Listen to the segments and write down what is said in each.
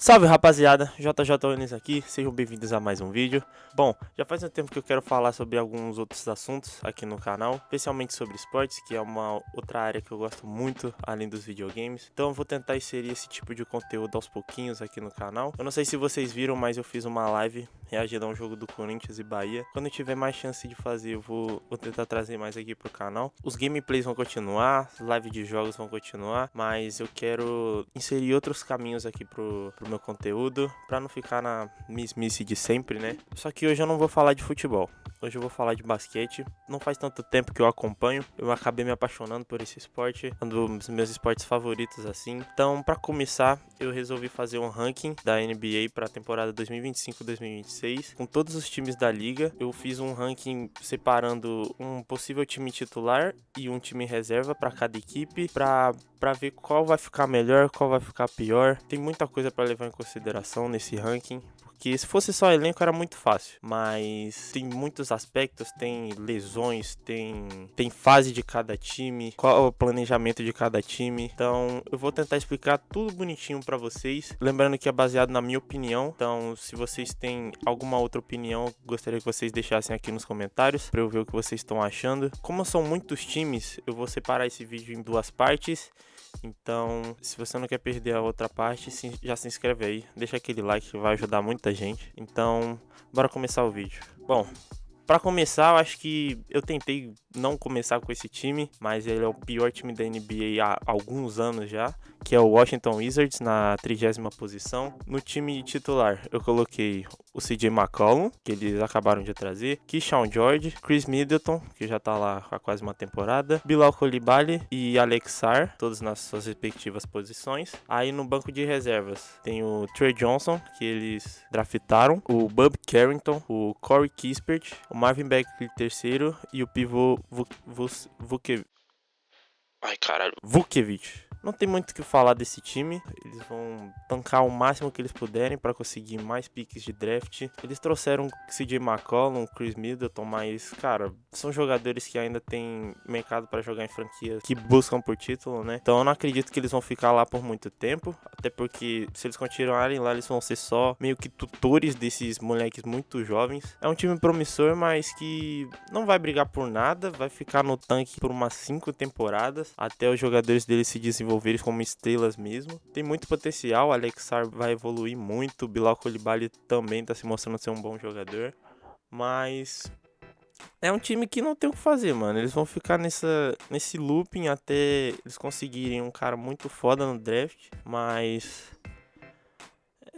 Salve rapaziada, JJ Williams aqui, sejam bem-vindos a mais um vídeo. Bom, já faz um tempo que eu quero falar sobre alguns outros assuntos aqui no canal, especialmente sobre esportes, que é uma outra área que eu gosto muito, além dos videogames. Então eu vou tentar inserir esse tipo de conteúdo aos pouquinhos aqui no canal. Eu não sei se vocês viram, mas eu fiz uma live reagindo a um jogo do Corinthians e Bahia. Quando eu tiver mais chance de fazer, eu vou tentar trazer mais aqui pro canal. Os gameplays vão continuar, as lives de jogos vão continuar, mas eu quero inserir outros caminhos aqui pro meu conteúdo, pra não ficar na mesmice de sempre, né? Só que hoje eu não vou falar de futebol. Hoje eu vou falar de basquete. Não faz tanto tempo que eu acompanho. Eu acabei me apaixonando por esse esporte, um dos meus esportes favoritos assim. Então, pra começar, eu resolvi fazer um ranking da NBA pra temporada 2025-2026, com todos os times da liga. Eu fiz um ranking separando um possível time titular e um time reserva pra cada equipe, pra ver qual vai ficar melhor, qual vai ficar pior. Tem muita coisa pra levar em consideração nesse ranking, porque se fosse só elenco era muito fácil, mas tem muitos aspectos, tem lesões, tem fase de cada time, qual é o planejamento de cada time. Então eu vou tentar explicar tudo bonitinho pra vocês, lembrando que é baseado na minha opinião. Então se vocês têm alguma outra opinião, gostaria que vocês deixassem aqui nos comentários pra eu ver o que vocês estão achando. Como são muitos times, eu vou separar esse vídeo em duas partes. Então, se você não quer perder a outra parte, já se inscreve aí, deixa aquele like que vai ajudar muita gente. Então, bora começar o vídeo. Bom, pra começar, eu acho que eu tentei não começar com esse time, mas ele é o pior time da NBA há alguns anos já, que é o Washington Wizards, na 30ª posição. No time titular, eu coloquei o CJ McCollum, que eles acabaram de trazer, Keyshawn George, Chris Middleton, que já tá lá há quase uma temporada, Bilal Coulibaly e Alex Sarr, todos nas suas respectivas posições. Aí no banco de reservas tem o Trey Johnson, que eles draftaram, o Bub Carrington, o Corey Kispert, o Marvin Bagley terceiro e o pivô Vucevic. Não tem muito o que falar desse time. Eles vão tancar o máximo que eles puderem para conseguir mais piques de draft. Eles trouxeram CJ McCollum, Chris Middleton, mas, cara, são jogadores que ainda têm mercado para jogar em franquias que buscam por título, né? Então eu não acredito que eles vão ficar lá por muito tempo. Até porque se eles continuarem lá, eles vão ser só meio que tutores desses moleques muito jovens. É um time promissor, mas que não vai brigar por nada. Vai ficar no tanque por umas 5 temporadas, até os jogadores deles se desenvolverem como estrelas mesmo. Tem muito potencial, Alex Sarr vai evoluir muito, Bilal Coulibaly também está se mostrando ser um bom jogador, mas é um time que não tem o que fazer, mano. Eles vão ficar nesse looping até eles conseguirem um cara muito foda no draft, mas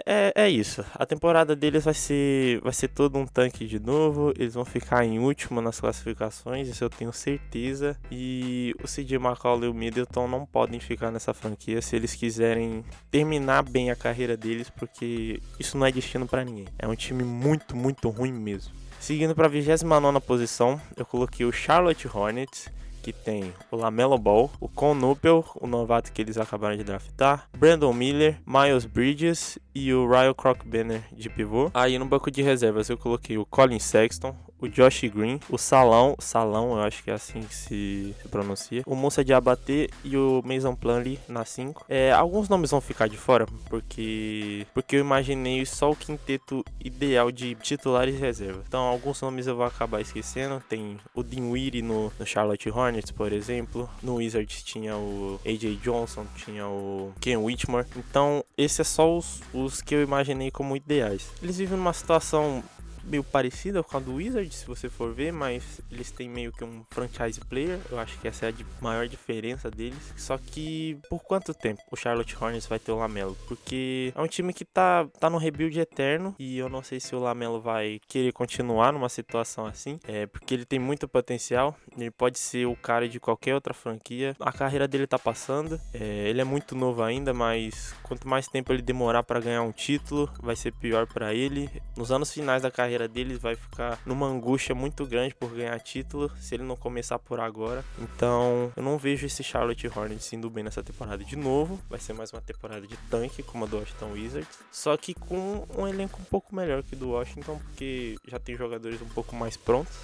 é isso. A temporada deles vai ser todo um tanque de novo. Eles vão ficar em último nas classificações, isso eu tenho certeza. E o CJ McCollum e o Middleton não podem ficar nessa franquia se eles quiserem terminar bem a carreira deles, porque isso não é destino pra ninguém. É um time muito, muito ruim mesmo. Seguindo para a 29ª posição, eu coloquei o Charlotte Hornets, que tem o LaMelo Ball, o Con Nupel, o novato que eles acabaram de draftar, Brandon Miller, Miles Bridges e o Ryan Crockbenner de pivô. Aí no banco de reservas eu coloquei o Colin Sexton, o Josh Green, o Salão, eu acho que é assim que se pronuncia, o Moussa Diabaté e o Mason Plumlee na 5. Alguns nomes vão ficar de fora, porque eu imaginei só o quinteto ideal de titulares e reserva. Então alguns nomes eu vou acabar esquecendo. Tem o Dinwiddie no Charlotte Hornets, por exemplo. No Wizards tinha o AJ Johnson, tinha o Ken Whitmore. Então esses é só os que eu imaginei como ideais. Eles vivem numa situação meio parecida com a do Wizards, se você for ver, mas eles têm meio que um franchise player. Eu acho que essa é a maior diferença deles. Só que por quanto tempo o Charlotte Hornets vai ter o LaMelo? Porque é um time que tá no rebuild eterno, e eu não sei se o LaMelo vai querer continuar numa situação assim, porque ele tem muito potencial. Ele pode ser o cara de qualquer outra franquia. A carreira dele tá passando, ele é muito novo ainda, mas quanto mais tempo ele demorar para ganhar um título, vai ser pior para ele. Nos anos finais da carreira dele vai ficar numa angústia muito grande por ganhar título, se ele não começar por agora. Então eu não vejo esse Charlotte Hornets indo bem nessa temporada de novo. Vai ser mais uma temporada de tanque, como a do Washington Wizards, só que com um elenco um pouco melhor que o do Washington, porque já tem jogadores um pouco mais prontos.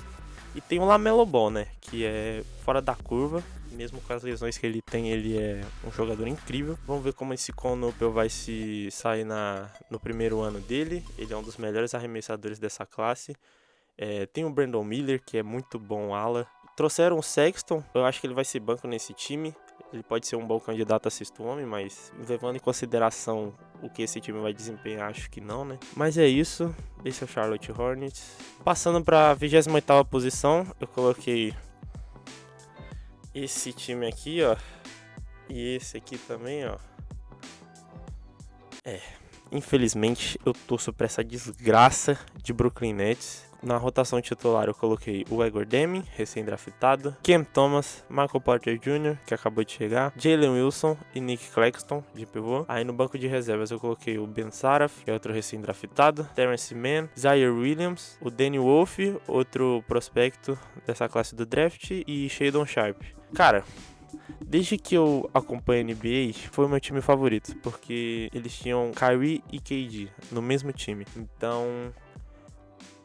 E tem o LaMelo Ball, né, que é fora da curva. Mesmo com as lesões que ele tem, ele é um jogador incrível. Vamos ver como esse Conopel vai se sair no primeiro ano dele. Ele é um dos melhores arremessadores dessa classe. Tem o Brandon Miller, que é muito bom ala. Trouxeram o Sexton, eu acho que ele vai ser banco nesse time. Ele pode ser um bom candidato a sexto homem, mas levando em consideração o que esse time vai desempenhar, acho que não, né? Mas é isso, esse é o Charlotte Hornets. Passando para a 28ª posição, eu coloquei esse time aqui, ó, e esse aqui também, ó. Infelizmente eu torço pra essa desgraça de Brooklyn Nets. Na rotação titular eu coloquei o Igor Demi, recém-draftado, Cam Thomas, Michael Porter Jr., que acabou de chegar, Jalen Wilson e Nick Claxton, de pivô. Aí no banco de reservas eu coloquei o Ben Saraf, que é outro recém-draftado, Terrence Mann, Zaire Williams, o Danny Wolf, outro prospecto dessa classe do draft, e Shadon Sharp. Cara, desde que eu acompanho a NBA, foi o meu time favorito, porque eles tinham Kyrie e KD no mesmo time. Então,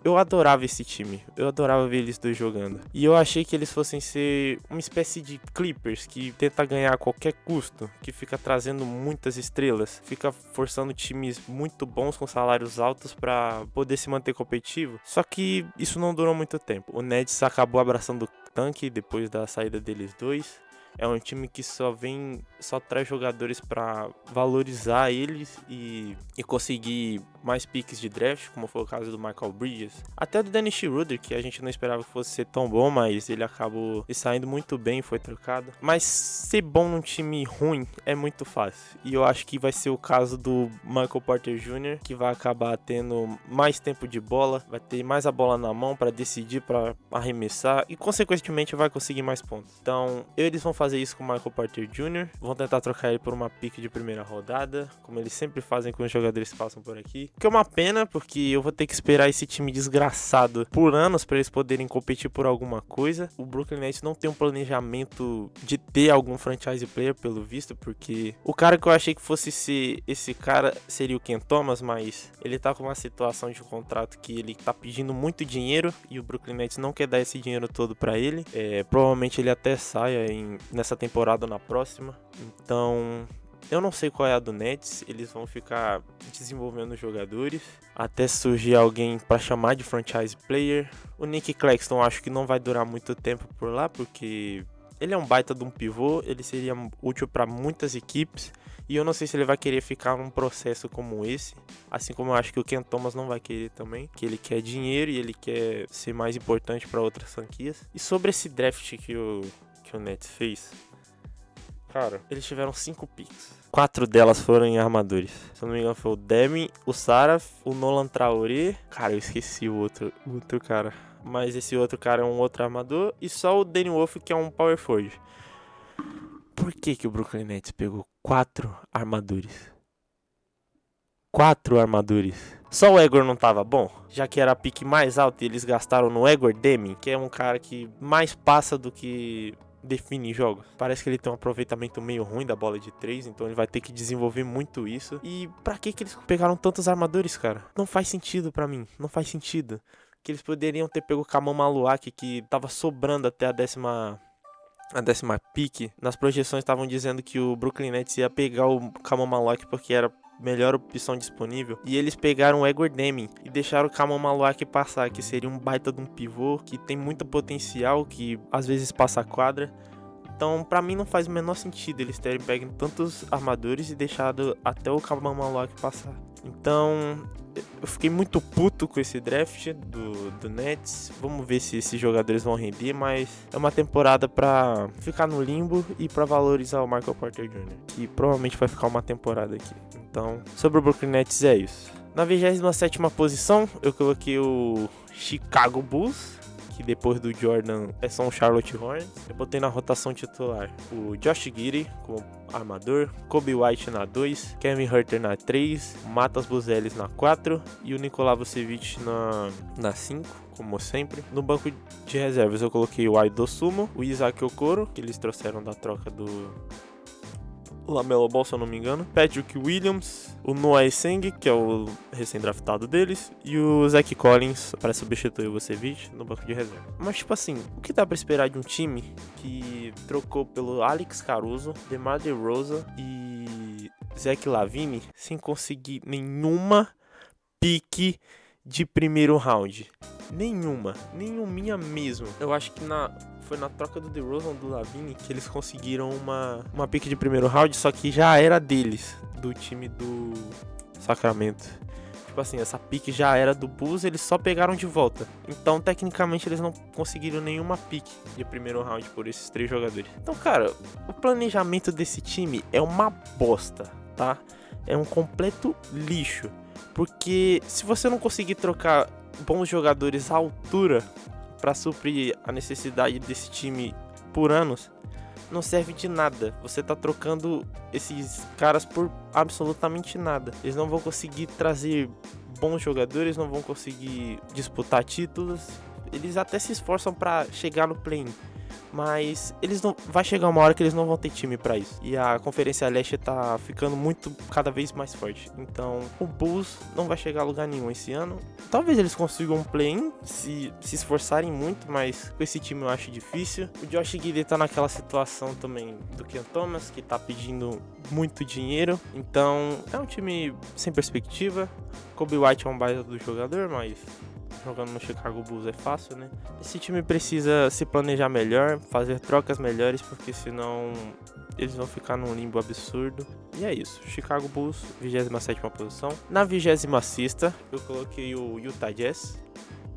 eu adorava esse time, eu adorava ver eles dois jogando. E eu achei que eles fossem ser uma espécie de Clippers, que tenta ganhar a qualquer custo, que fica trazendo muitas estrelas, fica forçando times muito bons com salários altos para poder se manter competitivo. Só que isso não durou muito tempo. O Nets acabou abraçando o tanque depois da saída deles dois. É um time que só traz jogadores para valorizar eles e conseguir mais piques de draft, como foi o caso do Michael Bridges. Até do Dennis Schroeder, que a gente não esperava que fosse ser tão bom, mas ele acabou saindo muito bem, foi trocado. Mas ser bom num time ruim é muito fácil. E eu acho que vai ser o caso do Michael Porter Jr., que vai acabar tendo mais tempo de bola, vai ter mais a bola na mão para decidir, para arremessar e, consequentemente, vai conseguir mais pontos. Então, eles vão fazer isso com o Michael Porter Jr., vão tentar trocar ele por uma pick de primeira rodada, como eles sempre fazem com os jogadores que passam por aqui. Que é uma pena, porque eu vou ter que esperar esse time desgraçado por anos para eles poderem competir por alguma coisa. O Brooklyn Nets não tem um planejamento de ter algum franchise player, pelo visto, porque o cara que eu achei que fosse ser esse cara seria o Cam Thomas, mas ele tá com uma situação de contrato que ele tá pedindo muito dinheiro e o Brooklyn Nets não quer dar esse dinheiro todo para ele. Provavelmente ele até saia nessa temporada ou na próxima. Então, eu não sei qual é a do Nets. Eles vão ficar desenvolvendo jogadores até surgir alguém para chamar de franchise player. O Nick Claxton acho que não vai durar muito tempo por lá, porque ele é um baita de um pivô. Ele seria útil para muitas equipes. E eu não sei se ele vai querer ficar num processo como esse. Assim como eu acho que o Cam Thomas não vai querer também. Que ele quer dinheiro e ele quer ser mais importante para outras franquias. E sobre esse draft que o Nets fez, cara, eles tiveram 5 picks. 4 delas foram em armadores. Se eu não me engano foi o Demi, o Saraf, o Nolan Traoré. Cara, eu esqueci o outro cara. Mas esse outro cara é um outro armador. E só o Danny Wolf, que é um power forward. Por que o Brooklyn Nets pegou 4 armadores? 4 armadores. Só o Igor não tava bom? Já que era a pick mais alta e eles gastaram no Igor Demi, que é um cara que mais passa do que define jogos. Parece que ele tem um aproveitamento meio ruim da bola de 3, então ele vai ter que desenvolver muito isso. E pra que eles pegaram tantos armadores, cara? Não faz sentido pra mim, não faz sentido. Que eles poderiam ter pego o Kamon Maluak, que tava sobrando até a décima pick. Nas projeções estavam dizendo que o Brooklyn Nets ia pegar o Kamon Maluak porque era a melhor opção disponível. E eles pegaram o Igor Demi e deixaram o Kamon Maluak passar, que seria um baita de um pivô, que tem muito potencial, que às vezes passa a quadra. Então, pra mim não faz o menor sentido eles terem pego tantos armadores e deixado até o Kamon Maluak passar. Então, eu fiquei muito puto com esse draft do Nets. Vamos ver se esses jogadores vão render, mas é uma temporada pra ficar no limbo e pra valorizar o Michael Porter Jr., que provavelmente vai ficar uma temporada aqui. Então, sobre o Brooklyn Nets é isso. Na 27ª posição, eu coloquei o Chicago Bulls, que depois do Jordan é só um Charlotte Hornets. Eu botei na rotação titular o Josh Giddey como armador, Kobe White na 2, Kevin Huerter na 3, Matas Buzelis na 4 e o Nikola Vucevic na 5, como sempre. No banco de reservas eu coloquei o Aido Sumo, o Isaac Okoro, que eles trouxeram da troca do LaMelo Ball, se eu não me engano, Patrick Williams, o Noah Esseng, que é o recém-draftado deles, e o Zach Collins para substituir o Vucevic no banco de reserva. Mas, tipo assim, o que dá pra esperar de um time que trocou pelo Alex Caruso, DeMar DeRozan e Zach LaVine sem conseguir nenhuma pique de primeiro round? Nenhuminha mesmo. Eu acho que foi na troca do DeRozan do LaVine que eles conseguiram uma pick de primeiro round, só que já era deles, do time do Sacramento. Tipo assim, essa pick já era do Bulls, eles só pegaram de volta. Então, tecnicamente, eles não conseguiram nenhuma pick de primeiro round por esses 3 jogadores. Então, cara, o planejamento desse time é uma bosta, tá? É um completo lixo. Porque se você não conseguir trocar bons jogadores à altura para suprir a necessidade desse time por anos, não serve de nada. Você tá trocando esses caras por absolutamente nada. Eles não vão conseguir trazer bons jogadores, não vão conseguir disputar títulos. Eles até se esforçam para chegar no play-in, mas vai chegar uma hora que eles não vão ter time pra isso. E a Conferência Leste tá ficando cada vez mais forte. Então, o Bulls não vai chegar a lugar nenhum esse ano. Talvez eles consigam um play-in se esforçarem muito, mas com esse time eu acho difícil. O Josh Giddey tá naquela situação também do Cam Thomas, que tá pedindo muito dinheiro. Então, é um time sem perspectiva. Kobe White é um baita do jogador, mas jogando no Chicago Bulls é fácil, né? Esse time precisa se planejar melhor, fazer trocas melhores, porque senão eles vão ficar num limbo absurdo. E é isso, Chicago Bulls, 27ª posição. Na 26ª, eu coloquei o Utah Jazz,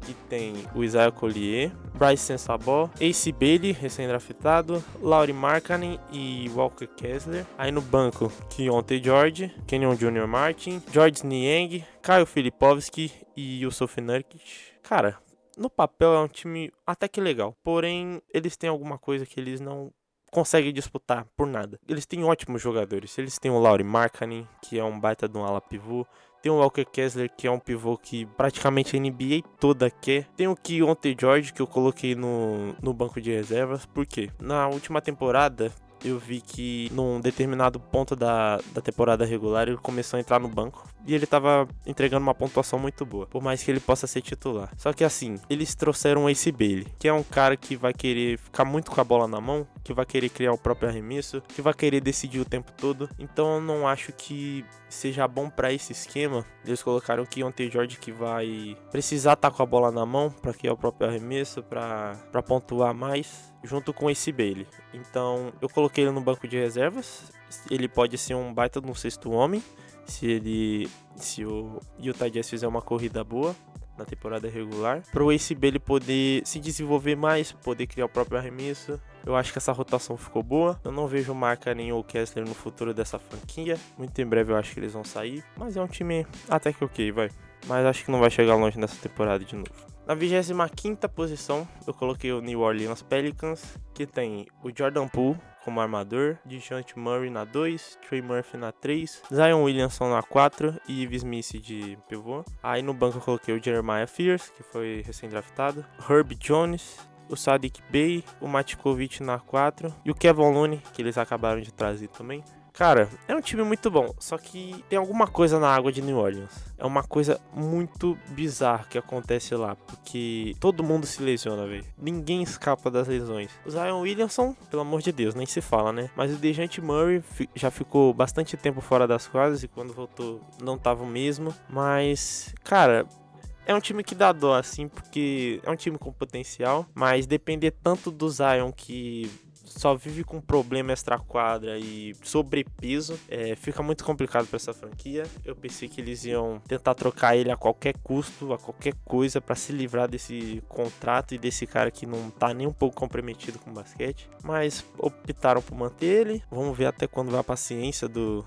que tem o Isaiah Collier, Bryce Sensabaugh, Ace Bailey, recém-draftado, Lauri Markkanen e Walker Kessler. Aí no banco, Keontae George, Kenyon Jr. Martin, George Niang, Kyle Filipowski e Yusuf Nurkic. Cara, no papel é um time até que legal, porém eles têm alguma coisa que eles não conseguem disputar por nada. Eles têm ótimos jogadores, eles têm o Lauri Markkanen, que é um baita de um ala pivô. Tem o Walker Kessler, que é um pivô que praticamente a NBA toda quer. Tem o Keontae George, que eu coloquei no banco de reservas. Por quê? Na última temporada, eu vi que num determinado ponto da temporada regular ele começou a entrar no banco e ele tava entregando uma pontuação muito boa, por mais que ele possa ser titular. Só que assim, eles trouxeram o Ace Bailey, que é um cara que vai querer ficar muito com a bola na mão, que vai querer criar o próprio arremesso, que vai querer decidir o tempo todo. Então eu não acho que seja bom para esse esquema. Eles colocaram o Keontae George, que vai precisar estar com a bola na mão para criar o próprio arremesso, para pontuar mais, junto com esse Bailey. Então eu coloquei ele no banco de reservas. Ele pode ser um baita no sexto homem se o Utah Jazz fizer uma corrida boa na temporada regular, para o Ace Bailey poder se desenvolver mais, poder criar o próprio arremesso. Eu acho que essa rotação ficou boa. Eu não vejo o Markkanen ou o Kessler no futuro dessa franquia. Muito em breve eu acho que eles vão sair, mas é um time até que ok, vai. Mas acho que não vai chegar longe nessa temporada de novo. Na 25ª posição, eu coloquei o New Orleans Pelicans, que tem o Jordan Poole como armador, DeJounte Murray na 2, Trey Murphy na 3, Zion Williamson na 4 e Ives Smith de pivô. Aí no banco eu coloquei o Jeremiah Fears, que foi recém-draftado, Herb Jones, o Sadiq Bey, o Matkovic na 4 e o Kevon Looney, que eles acabaram de trazer também. Cara, é um time muito bom, só que tem alguma coisa na água de New Orleans. É uma coisa muito bizarra que acontece lá, porque todo mundo se lesiona, velho. Ninguém escapa das lesões. O Zion Williamson, pelo amor de Deus, nem se fala, né? Mas o DeJounte Murray já ficou bastante tempo fora das quadras e quando voltou não tava o mesmo. Mas, cara, é um time que dá dó, assim, porque é um time com potencial, mas depender tanto do Zion, que só vive com problema extra-quadra e sobrepeso, fica muito complicado para essa franquia. Eu pensei que eles iam tentar trocar ele a qualquer custo, a qualquer coisa, para se livrar desse contrato e desse cara que não tá nem um pouco comprometido com o basquete, mas optaram por manter ele. Vamos ver até quando vai a paciência do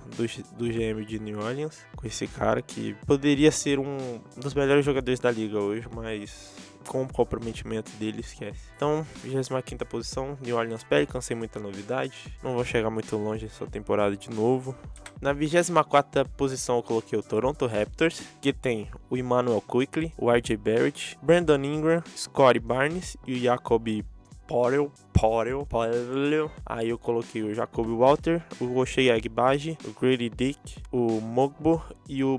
GM de New Orleans com esse cara, que poderia ser um dos melhores jogadores da liga hoje, mas com o comprometimento dele, esquece. Então, 25ª posição, New Orleans Pelicans, sem muita novidade. Não vou chegar muito longe essa temporada de novo. Na 24ª posição eu coloquei o Toronto Raptors, que tem o Immanuel Quickley, o RJ Barrett, Brandon Ingram, Scottie Barnes e o Jacob Porel. Aí eu coloquei o Jacob Walter, o Ochai Agbaji, o Grady Dick, o Mogbo e o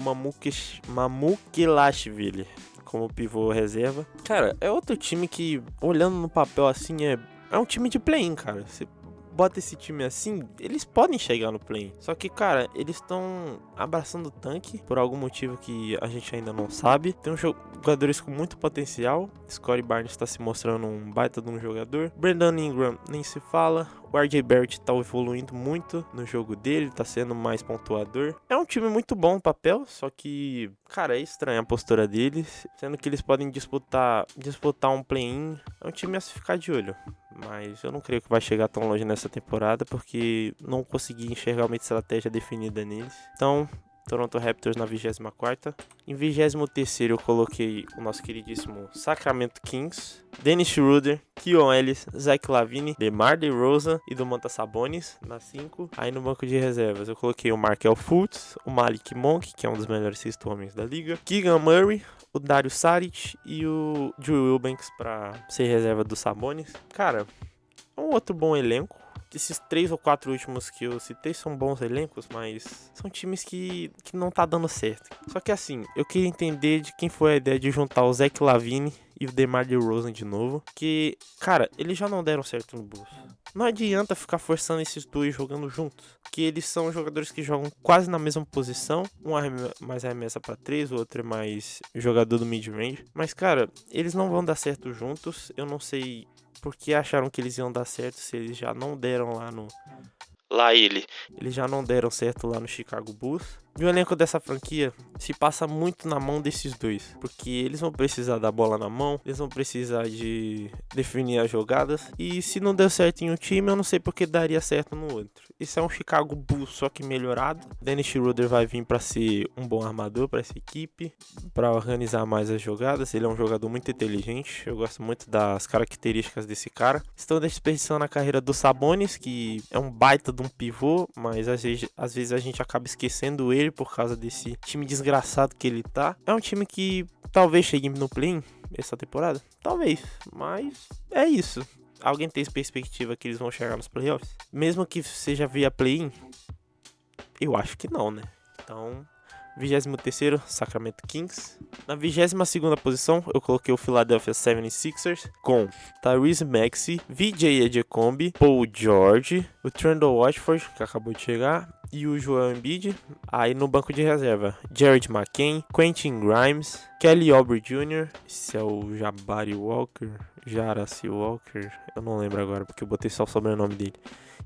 Mamukilashvili como pivô reserva. Cara, é outro time que, olhando no papel assim, é um time de play-in, cara. Você bota esse time assim, eles podem chegar no play-in. Só que, cara, eles estão abraçando o tanque por algum motivo que a gente ainda não sabe. Tem jogadores com muito potencial. Scottie Barnes está se mostrando um baita de um jogador. Brandon Ingram nem se fala. O RJ Barrett tá evoluindo muito no jogo dele, tá sendo mais pontuador. É um time muito bom no papel, só que, cara, é estranha a postura deles, sendo que eles podem disputar um play-in. É um time a se ficar de olho, mas eu não creio que vai chegar tão longe nessa temporada, porque não consegui enxergar uma estratégia definida neles. Então, Toronto Raptors na 24ª. Em 23º eu coloquei o nosso queridíssimo Sacramento Kings, Dennis Schroeder, Keon Ellis, Zach LaVine, DeMar DeRozan e Domantas Sabonis na 5. Aí no banco de reservas eu coloquei o Markelle Fultz, o Malik Monk, que é um dos melhores sexto homens da liga, Keegan Murray, o Dario Saric e o Drew Eubanks para ser reserva do Sabonis. Cara, é um outro bom elenco. Esses 3 ou 4 últimos que eu citei são bons elencos, mas são times que não tá dando certo. Só que assim, eu queria entender de quem foi a ideia de juntar o Zach LaVine e o DeMar DeRozan de novo. Que, cara, eles já não deram certo no Bulls. Não adianta ficar forçando esses dois jogando juntos, que eles são jogadores que jogam quase na mesma posição. Um é mais arremessa pra 3, o outro é mais jogador do mid-range. Mas, cara, eles não vão dar certo juntos. Eu não sei porque acharam que eles iam dar certo se eles já não deram eles já não deram certo lá no Chicago Bulls. E o elenco dessa franquia se passa muito na mão desses dois, porque eles vão precisar da bola na mão, eles vão precisar de definir as jogadas, e se não deu certo em um time, eu não sei porque daria certo no outro. Esse é um Chicago Bulls só que melhorado. Dennis Schroeder vai vir para ser um bom armador para essa equipe, para organizar mais as jogadas. Ele é um jogador muito inteligente, eu gosto muito das características desse cara. Estão desperdiçando a carreira do Sabonis, que é um baita de um pivô, mas às vezes a gente acaba esquecendo ele por causa desse time desgraçado que ele tá. É um time que talvez chegue no play-in essa temporada, talvez, mas é isso. Alguém tem perspectiva que eles vão chegar nos playoffs? Mesmo que seja via play-in? Eu acho que não, né? Então, 23º, Sacramento Kings. Na 22ª posição, eu coloquei o Philadelphia 76ers com Tyrese Maxey, VJ Edgecombe, Paul George, o Trendle Watford, que acabou de chegar, e o Joel Embiid. Aí no banco de reserva, Jared McCain, Quentin Grimes, Kelly Oubre Jr., esse é o Jabari Walker, Jarassi Walker, eu não lembro agora porque eu botei só o sobrenome dele,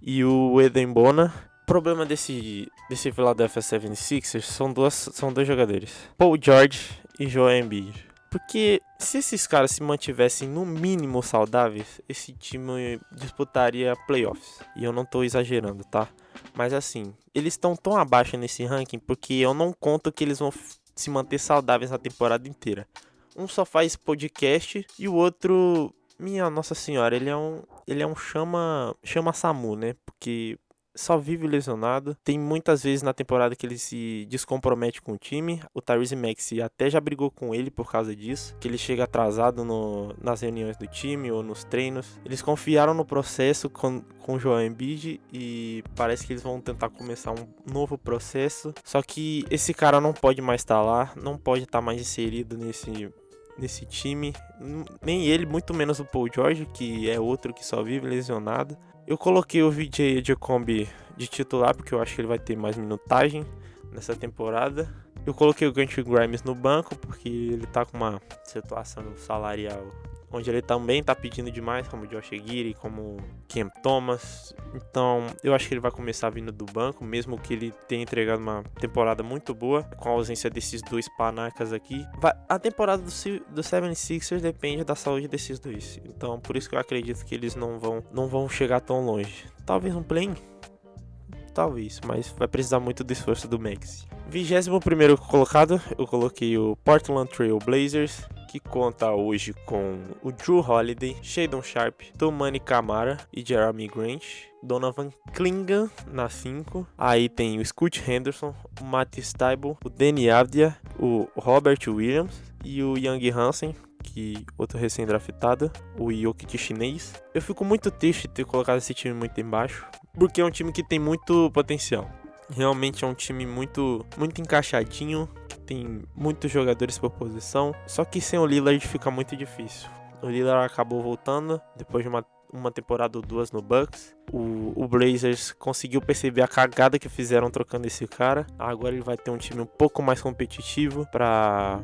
e o Eden Bona. O problema desse Philadelphia 76ers são dois jogadores, Paul George e Joel Embiid. Porque se esses caras se mantivessem no mínimo saudáveis, esse time disputaria playoffs. E eu não tô exagerando, tá? Mas assim, eles estão tão abaixo nesse ranking porque eu não conto que eles vão se manter saudáveis a temporada inteira. Um só faz podcast e o outro, minha Nossa Senhora, ele é um chama SAMU, né? Porque só vive lesionado. Tem muitas vezes na temporada que ele se descompromete com o time. O Tyrese Maxey até já brigou com ele por causa disso, que ele chega atrasado nas reuniões do time ou nos treinos. Eles confiaram no processo com o Joel Embiid e parece que eles vão tentar começar um novo processo. Só que esse cara não pode mais estar lá, não pode estar mais inserido nesse time, nem ele, muito menos o Paul George, que é outro que só vive lesionado. Eu coloquei o VJ Edgecombe de titular porque eu acho que ele vai ter mais minutagem nessa temporada. Eu coloquei o Quentin Grimes no banco porque ele tá com uma situação salarial onde ele também tá pedindo demais, como o Josh Giddey, como Cam Thomas. Então eu acho que ele vai começar vindo do banco, mesmo que ele tenha entregado uma temporada muito boa, com a ausência desses dois panacas aqui. A temporada do 76ers depende da saúde desses dois, então por isso que eu acredito que eles não vão chegar tão longe. Talvez um play-in? Talvez, mas vai precisar muito do esforço do Maxey. 21º colocado, eu coloquei o Portland Trail Blazers, que conta hoje com o Drew Holiday, Shadon Sharp, Toumani Camara e Jeremy Grant, Donovan Clingan na 5. Aí tem o Scoot Henderson, o Matisse Thybulle, o Deni Avdija, o Robert Williams e o Young Hansen, que outro recém-draftado, o Jokic chinês. Eu fico muito triste de ter colocado esse time muito embaixo, porque é um time que tem muito potencial. Realmente é um time muito encaixadinho, que tem muitos jogadores por posição, só que sem o Lillard fica muito difícil. O Lillard acabou voltando depois de uma temporada ou duas no Bucks. O Blazers conseguiu perceber a cagada que fizeram trocando esse cara. Agora ele vai ter um time um pouco mais competitivo para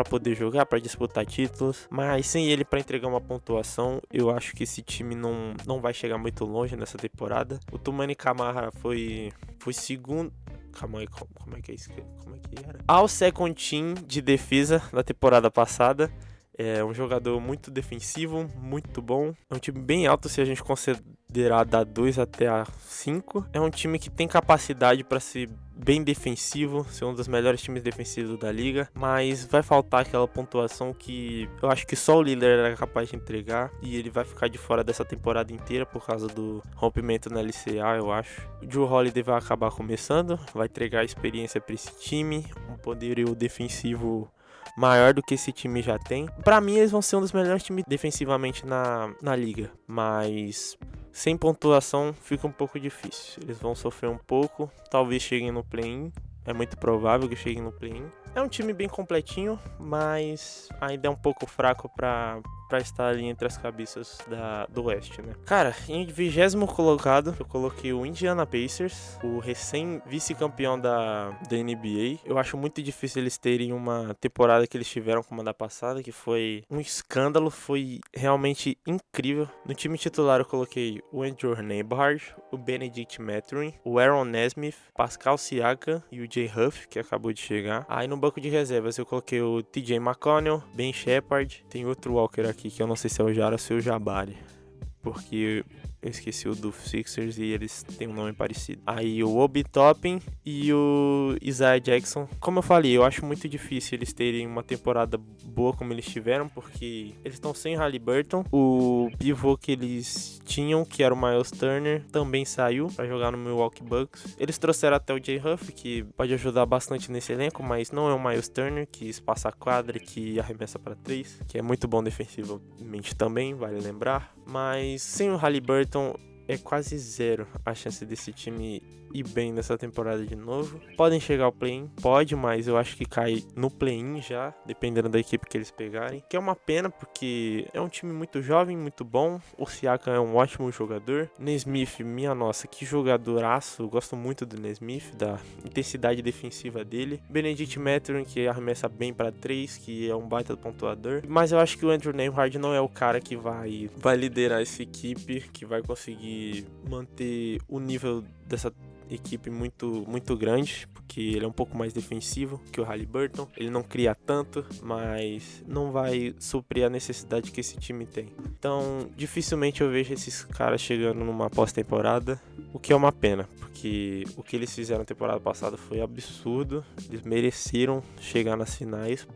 poder jogar, para disputar títulos, mas sem ele para entregar uma pontuação, eu acho que esse time não vai chegar muito longe nessa temporada. O Toumani Camara foi segundo. Calma aí, como é que é isso? Como é que era? Ao second team de defesa da temporada passada. É um jogador muito defensivo, muito bom. É um time bem alto se a gente considerar da 2 até a 5. É um time que tem capacidade para ser bem defensivo, ser um dos melhores times defensivos da liga. Mas vai faltar aquela pontuação que eu acho que só o Lillard era capaz de entregar. E ele vai ficar de fora dessa temporada inteira por causa do rompimento na LCA, eu acho. O Jrue Holiday vai acabar começando, vai entregar experiência para esse time. Um poderio defensivo maior do que esse time já tem. Pra mim, eles vão ser um dos melhores times defensivamente na liga, mas sem pontuação fica um pouco difícil. Eles vão sofrer um pouco, talvez cheguem no play-in. É muito provável que cheguem no play-in. É um time bem completinho, mas ainda é um pouco fraco pra estar ali entre as cabeças do Oeste, né? Cara, em 20º colocado, eu coloquei o Indiana Pacers, o recém-vice-campeão da NBA. Eu acho muito difícil eles terem uma temporada que eles tiveram como a da passada, que foi um escândalo, foi realmente incrível. No time titular eu coloquei o Andrew Nembhard, o Benedict Mathurin, o Aaron Nesmith, Pascal Siakam e o Jay Huff, que acabou de chegar. Aí no banco de reservas eu coloquei o TJ McConnell, Ben Shepherd, tem outro Walker aqui que eu não sei se é o Jara ou se é o Jabari, porque eu esqueci o do Sixers e eles têm um nome parecido. Aí o Obi Toppin e o Isaiah Jackson. Como eu falei, eu acho muito difícil eles terem uma temporada boa como eles tiveram, porque eles estão sem Haliburton. O pivô que eles tinham, que era o Miles Turner, também saiu para jogar no Milwaukee Bucks. Eles trouxeram até o Jay Huff, que pode ajudar bastante nesse elenco, mas não é o Miles Turner, que espaça a quadra, que arremessa para 3, que é muito bom defensivamente também, vale lembrar. Mas sem o Haliburton é quase zero a chance desse time ir bem nessa temporada de novo. Podem chegar ao play-in? Pode, mas eu acho que cai no play-in já, dependendo da equipe que eles pegarem. Que é uma pena, porque é um time muito jovem, muito bom. O Siakam é um ótimo jogador. Nesmith, minha nossa, que jogadoraço. Eu gosto muito do Nesmith, da intensidade defensiva dele. Benedict Mathurin, que arremessa bem para 3, que é um baita pontuador. Mas eu acho que o Andrew Nembhard não é o cara que vai liderar essa equipe, que vai conseguir manter o nível dessa equipe muito grande, porque ele é um pouco mais defensivo que o Haliburton. Ele não cria tanto, mas não vai suprir a necessidade que esse time tem. Então, dificilmente eu vejo esses caras chegando numa pós-temporada, o que é uma pena, porque o que eles fizeram na temporada passada foi absurdo. Eles mereceram chegar nas finais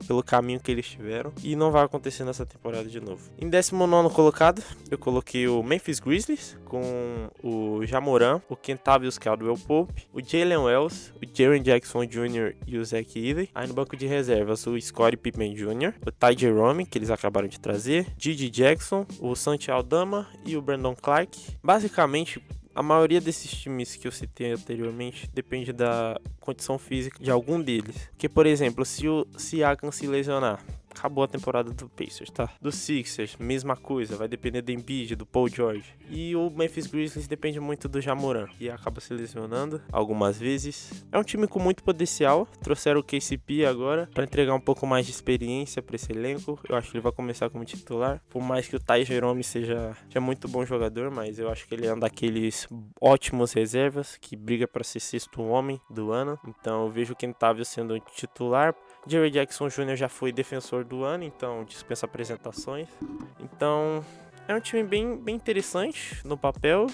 pelo caminho que eles tiveram, e não vai acontecer nessa temporada de novo. Em 19º colocado, eu coloquei o Memphis Grizzlies, com o Ja Morant, o Kentavious Caldwell-Pope, o Jalen Wells, o Jaren Jackson Jr. e o Zach Edey. Aí no banco de reservas, o Scottie Pippen Jr., o Ty Jerome, que eles acabaram de trazer, Gigi Jackson, o Santi Aldama e o Brandon Clark. Basicamente, a maioria desses times que eu citei anteriormente depende da condição física de algum deles. Porque, por exemplo, se o Siakam se lesionar, acabou a temporada do Pacers, tá? Do Sixers, mesma coisa, vai depender do Embiid, do Paul George. E o Memphis Grizzlies depende muito do Ja Morant, que acaba se lesionando algumas vezes. É um time com muito potencial, trouxeram o KCP agora para entregar um pouco mais de experiência para esse elenco. Eu acho que ele vai começar como titular, por mais que o Ty Jerome seja muito bom jogador, mas eu acho que ele é um daqueles ótimos reservas, que briga para ser sexto homem do ano. Então eu vejo o Kentavious sendo titular. Jaren Jackson Jr. já foi defensor do ano, então dispensa apresentações. Então é um time bem interessante no papel,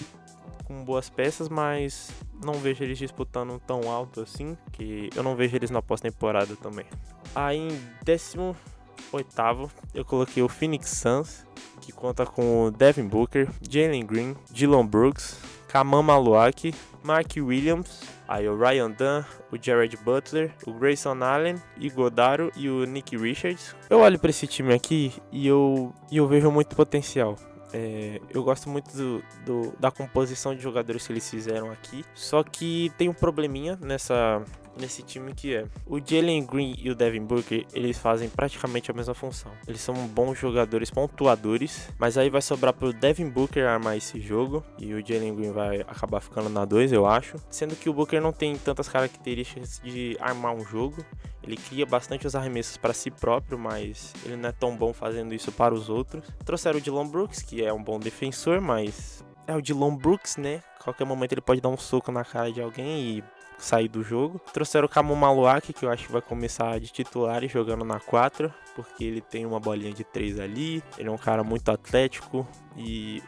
com boas peças, mas não vejo eles disputando tão alto assim, que eu não vejo eles na pós-temporada também. Aí em 18º eu coloquei o Phoenix Suns, que conta com o Devin Booker, Jalen Green, Dillon Brooks, Kaman Maluaki, Mark Williams, Aí o Ryan Dunn, o Jared Butler, o Grayson Allen, o Godaro e o Nick Richards. Eu olho pra esse time aqui e eu vejo muito potencial. Eu gosto muito da composição de jogadores que eles fizeram aqui. Só que tem um probleminha nesse time que é o Jalen Green e o Devin Booker, eles fazem praticamente a mesma função. Eles são bons jogadores pontuadores, mas aí vai sobrar pro Devin Booker armar esse jogo e o Jalen Green vai acabar ficando na 2, eu acho. Sendo que o Booker não tem tantas características de armar um jogo. Ele cria bastante os arremessos para si próprio, mas ele não é tão bom fazendo isso para os outros. Trouxeram o Dillon Brooks, que é um bom defensor, mas é o Dillon Brooks, né? Qualquer momento ele pode dar um soco na cara de alguém e sair do jogo. Trouxeram o Kamu Maluaki, que eu acho que vai começar de titular e jogando na 4, porque ele tem uma bolinha de 3 ali. Ele é um cara muito atlético e,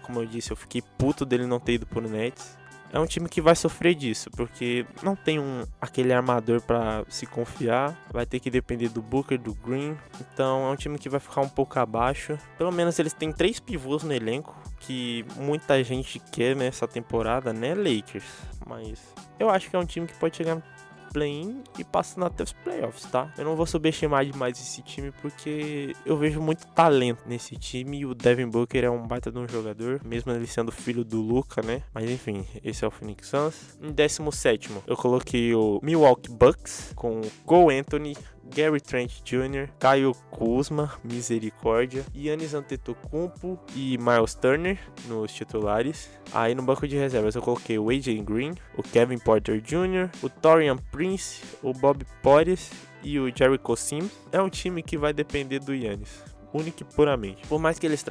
como eu disse, eu fiquei puto dele não ter ido pro Nets. É um time que vai sofrer disso, porque não tem aquele armador pra se confiar. Vai ter que depender do Booker, do Green. Então é um time que vai ficar um pouco abaixo. Pelo menos eles têm 3 pivôs no elenco, que muita gente quer nessa temporada, né, Lakers? Mas eu acho que é um time que pode chegar no play-in e passando até os playoffs, tá? Eu não vou subestimar demais esse time porque eu vejo muito talento nesse time e o Devin Booker é um baita de um jogador, mesmo ele sendo filho do Luka, né? Mas enfim, esse é o Phoenix Suns. Em 17º, eu coloquei o Milwaukee Bucks com Cole Anthony, Gary Trent Jr., Kyle Kuzma, misericórdia, Giannis Antetokounmpo e Miles Turner nos titulares. Aí no banco de reservas eu coloquei o AJ Green, o Kevin Porter Jr., o Taurean Prince, o Bob Portis e o Jericho Sims. É um time que vai depender do Giannis, única e puramente. Por mais que eles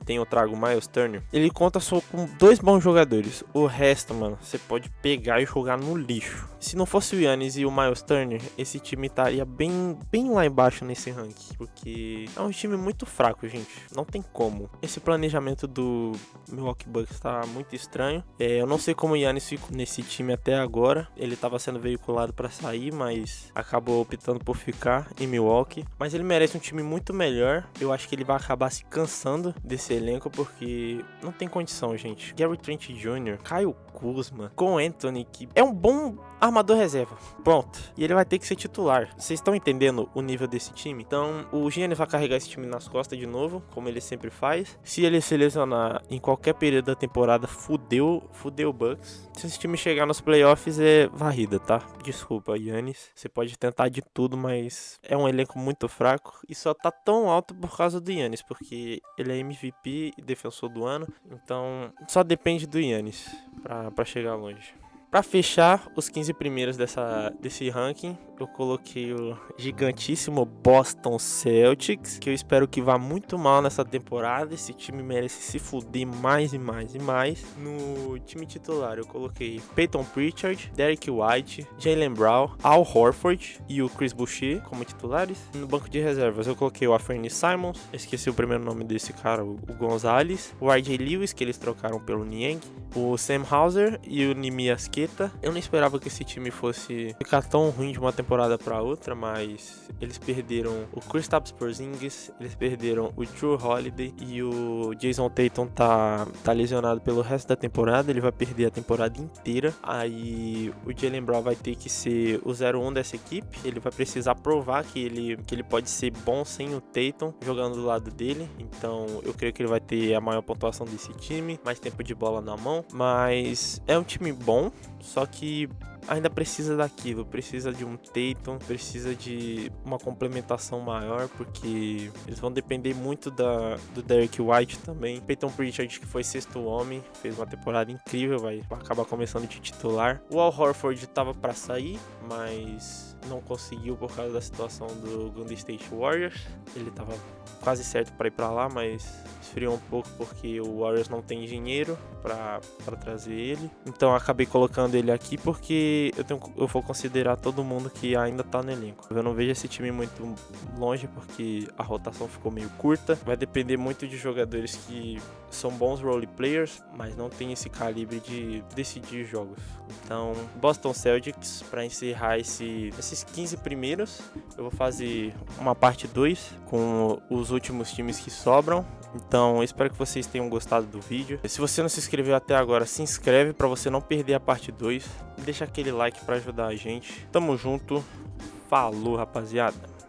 tenham trago o Miles Turner, ele conta só com 2 bons jogadores. O resto, mano, você pode pegar e jogar no lixo. Se não fosse o Giannis e o Miles Turner, esse time estaria bem lá embaixo nesse ranking, porque é um time muito fraco, gente. Não tem como. Esse planejamento do Milwaukee Bucks tá muito estranho. Eu não sei como o Giannis ficou nesse time até agora. Ele tava sendo veiculado para sair, mas acabou optando por ficar em Milwaukee. Mas ele merece um time muito melhor. Eu acho que ele vai acabar se cansando desse elenco, porque não tem condição, gente. Gary Trent Jr., Kyle Kuzma, Cole Anthony, que é um bom armador reserva. Pronto. E ele vai ter que ser titular. Vocês estão entendendo o nível desse time? Então, o Giannis vai carregar esse time nas costas de novo, como ele sempre faz. Se ele se lesionar em qualquer período da temporada, fudeu o Bucks. Se esse time chegar nos playoffs, é varrida, tá? Desculpa, Giannis. Você pode tentar de tudo, mas é um elenco muito fraco. E só tá tão alto por causa do Giannis, porque ele é MVP e defensor do ano. Então, só depende do Giannis pra chegar longe. Pra fechar os 15 primeiros desse ranking, eu coloquei o gigantíssimo Boston Celtics, que eu espero que vá muito mal nessa temporada. Esse time merece se fuder mais e mais e mais. No time titular eu coloquei Peyton Pritchard, Derek White, Jaylen Brown, Al Horford e o Chris Boucher como titulares. No banco de reservas eu coloquei o Anthony Simons, esqueci o primeiro nome desse cara, o Gonzalez, o RJ Lewis, que eles trocaram pelo Niang, o Sam Hauser e o Nimi Asqueta. Eu não esperava que esse time fosse ficar tão ruim de uma temporada para outra, mas eles perderam o Kristaps Porzingis, eles perderam o Jrue Holiday e o Jason Tatum tá lesionado pelo resto da temporada, ele vai perder a temporada inteira. Aí o Jaylen Brown vai ter que ser o 01 dessa equipe, ele vai precisar provar que ele pode ser bom sem o Tatum jogando do lado dele. Então eu creio que ele vai ter a maior pontuação desse time, mais tempo de bola na mão, mas é um time bom, só que ainda precisa daquilo, precisa de um Tatum, precisa de uma complementação maior, porque eles vão depender muito do Derek White também. Peyton Pritchard, que foi 6º homem, fez uma temporada incrível, vai acabar começando de titular. O Al Horford tava para sair, mas não conseguiu por causa da situação do Golden State Warriors. Ele tava quase certo para ir para lá, mas esfriou um pouco porque o Warriors não tem dinheiro para trazer ele. Então eu acabei colocando ele aqui porque eu vou considerar todo mundo que ainda tá no elenco. Eu não vejo esse time muito longe porque a rotação ficou meio curta. Vai depender muito de jogadores que são bons role players, mas não tem esse calibre de decidir jogos. Então, Boston Celtics, para encerrar esses 15 primeiros, eu vou fazer uma parte 2 com os últimos times que sobram Então, espero que vocês tenham gostado do vídeo. Se você não se inscreveu até agora, se inscreve para você não perder a parte 2. Deixa aquele like para ajudar a gente. Tamo junto. Falou, rapaziada.